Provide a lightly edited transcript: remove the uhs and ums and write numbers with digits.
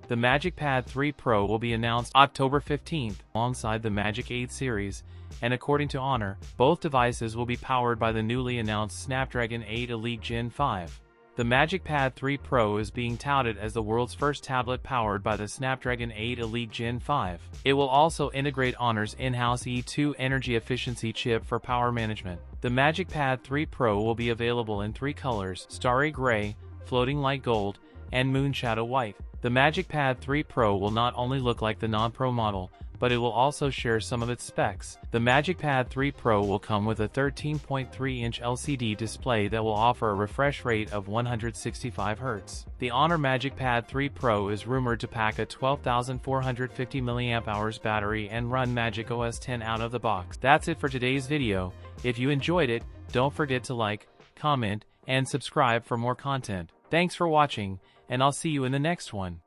The magicpad 3 Pro will be announced October 15th alongside the Magic 8 series, and according to Honor, both devices will be powered by the newly announced Snapdragon 8 Elite Gen 5. The magicpad 3 Pro is being touted as the world's first tablet powered by the Snapdragon 8 Elite Gen 5. It will also integrate Honor's in-house E2 energy efficiency chip for power management. The magicpad 3 Pro will be available in 3 colors: Starry Gray, Floating Light Gold, and Moonshadow White. The magicpad 3 Pro will not only look like the non-Pro model, but it will also share some of its specs. The magicpad 3 Pro will come with a 13.3-inch LCD display that will offer a refresh rate of 165 Hz. The Honor magicpad 3 Pro is rumored to pack a 12,450 mAh battery and run Magic OS 10 out of the box. That's it for today's video. If you enjoyed it, don't forget to like, comment, and subscribe for more content. Thanks for watching, and I'll see you in the next one.